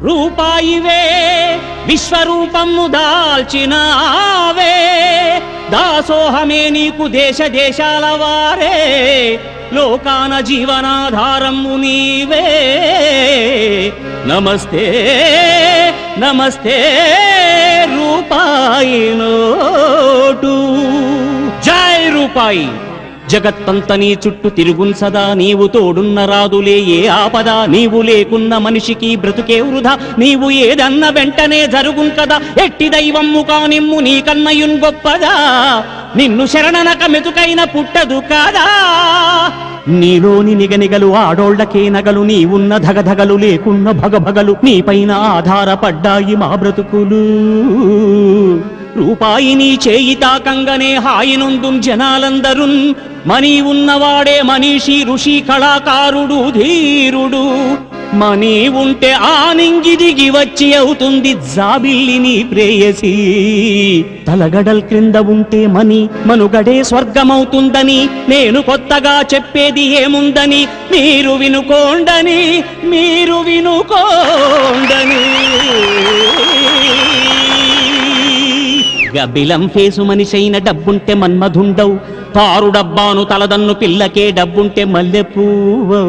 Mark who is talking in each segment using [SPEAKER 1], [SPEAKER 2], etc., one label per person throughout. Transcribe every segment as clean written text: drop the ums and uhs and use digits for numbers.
[SPEAKER 1] రూపాయివే విశ్వరూపము దాల్చినావే, దాసోహమే నీకు దేశ దేశాల వారే, లోకాన జీవనాధారము నీవే. నమస్తే నమస్తే రూపాయి నోటు. జై రూపాయి. జగత్తంత నీ చుట్టూ తిరుగున్ సదా, నీవు తోడున్న రాదులే ఏ ఆపద, నీవు లేకున్న మనిషికి బ్రతుకే వృధా, నీవు ఏదన్న వెంటనే జరుగున్ కదా, ఎట్టి దైవమ్ము కానిమ్ము నీ కన్నయున్ గొప్పదా, నిన్ను శరణనక మెతుకైన పుట్టదు కాదా. నీలోని నిగనిగలు ఆడోళ్లకే నగలు, నీవున్న ధగధగలు లేకున్న భగభగలు, నీపైన ఆధారపడ్డాయి మా బ్రతుకులు. రూపాయి నీ చేయి తాకంగనే హాయినుందుం జనాలందరున్, మనీ ఉన్నవాడే మనీషి ఋషి కళాకారుడు ధీరుడు. మనీ ఉంటే ఆనింగి దిగి వచ్చి అవుతుంది జాబిల్లి నీ ప్రేయసి, తలగడల్ క్రింద ఉంటే మనీ మనుగడే స్వర్గమవుతుందని, నేను కొత్తగా చెప్పేది ఏముందని మీరు వినుకోండని, మీరు వినుకోండని. గబ్బిలం ఫేసు మనిషైన డబ్బుంటే మన్మధుండవు, తారు డబ్బాను తలదన్ను పిల్లకే డబ్బుంటే మల్లెపూవు.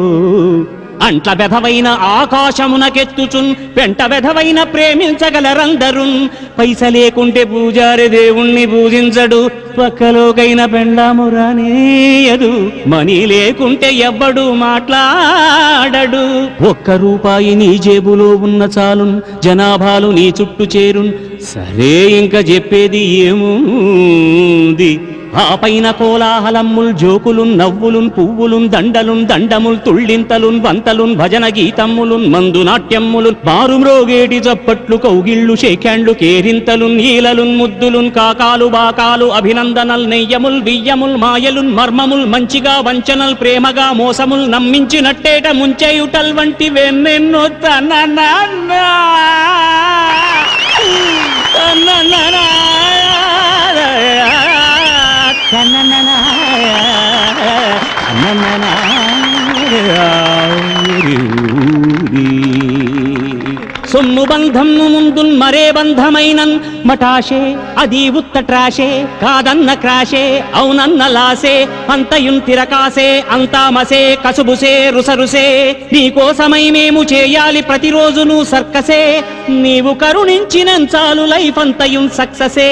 [SPEAKER 1] అంట్ల వెధవైన ఆకాశమునకెత్తుచున్, పెంట వెధవైన ప్రేమించగలరందరున్. పైస లేకుంటే పూజారి దేవుణ్ణి పూజించడు, పక్కలోకైన పెండ్లాము రానేయదు. మనీ లేకుంటే ఎవ్వడు మాట్లాడడు. ఒక్క రూపాయి నీ జేబులో ఉన్న చాలున్, జనాభాలు నీ చుట్టూ చేరున్. సరే ఇంక చెప్పేది ఏముంది, ఆ పైన కోలాహలమ్ముల్ జోకులున్ నవ్వులున్ పువ్వులున్ దండలున్ దండముల్ తుళ్ళింతలున్ వంతలున్ భజన గీతమ్ములున్ మందు నాట్యమ్ములున్ మారుమ్రోగేటి చప్పట్లు కౌగిళ్ళు షేకాండ్లు కేరింతలున్ ఈలలున్ ముద్దులున్ కాకాలు బాకాలు అభినందనల్ నెయ్యముల్ బియ్యముల్ మాయలున్ మర్మముల్ మంచిగా వంచనల్ ప్రేమగా మోసముల్ నమ్మించినట్టేట ముంచేయుటల్ వంటి వెన్నెన్నో సొమ్ము బంధము ముందున్ మరే బంధమైనన్ మటాషే అది ఉత్తట్రాషే, కాదన్న క్రాషే అవునన్న లాసే, అంతయున్ తిరకాసే అంతామసే కసుబుసే రుసరుసే. నీకోసమై మేము చేయాలి ప్రతిరోజును సర్కసే, నీవు కరుణించినంచాలు లైఫ్ అంతయున్ సక్ససే.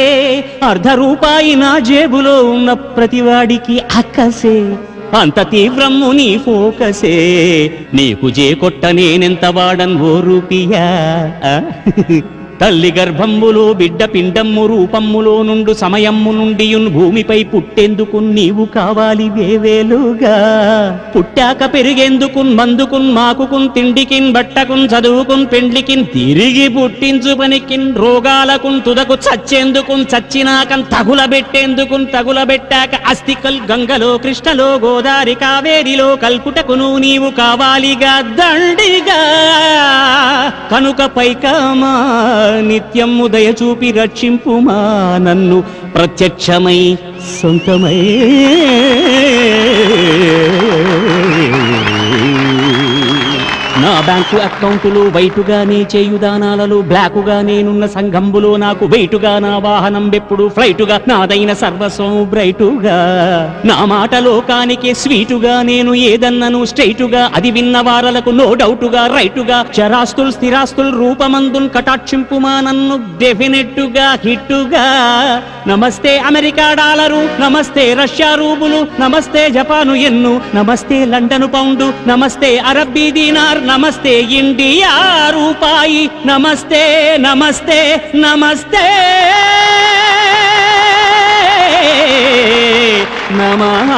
[SPEAKER 1] అర్ధ రూపాయి నా జేబులో ఉన్న ప్రతివాడికి అక్కసే, అంత తీవ్రము నీ ఫోకసే. నీకు జే కొట్ట నేనెంత వాడన్ ఓ రూపియా. తల్లి గర్భమ్ములో బిడ్డ పిండమ్ము రూపమ్ములో నుండు సమయమ్ము నుండియున్ భూమిపై పుట్టేందుకు నీవు కావాలి వేవేలుగా. పుట్టాక పెరిగేందుకున్ మందుకున్ మాకుకున్ తిండికిన్ బట్టకున్ చదువుకున్ పెండ్లికిన్ తిరిగి పుట్టించు పనికిన్ రోగాలకున్ తుదకు చచ్చేందుకున్ చచ్చినాకన్ తగులబెట్టేందుకున్ తగులబెట్టాక అస్థికల్ గంగలో కృష్ణలో గోదారి కావేరిలో కల్పుటకును నీవు కావాలిగా దండిగా. కనుక పైకామా నిత్యము దయ చూపి రక్షింపుమా నన్ను ప్రత్యక్షమై సొంతమై. నా బ్యాంకు అకౌంటులు వైటుగానే చేయుదానాలలో బ్లాకుగా నేనున్న సంఘంబులో నాకు వెయిటుగా నా వాహనం ఎప్పుడు ఫ్లైటుగా నాదైన సర్వస్వం బ్రైటుగా. నా మాట లోకానికి స్వీటుగా నేను ఏదన్నను స్ట్రైటుగా, అది విన్న వారలకు నో డౌటుగా రైటుగా. చరాస్తుల్ స్థిరాస్తుల్ రూపమందున్ కటాక్షింపుమా నన్ను డెఫినెట్టుగా హిట్టుగా. నమస్తే అమెరికా డాలరు, నమస్తే రష్యా రూబులు, నమస్తే జపాను ఎన్ను, నమస్తే లండను పౌండు, నమస్తే అరబ్బీ దీనార్, నమస్తే ఇండియా రూపాయి, నమస్తే నమస్తే నమస్తే నమః.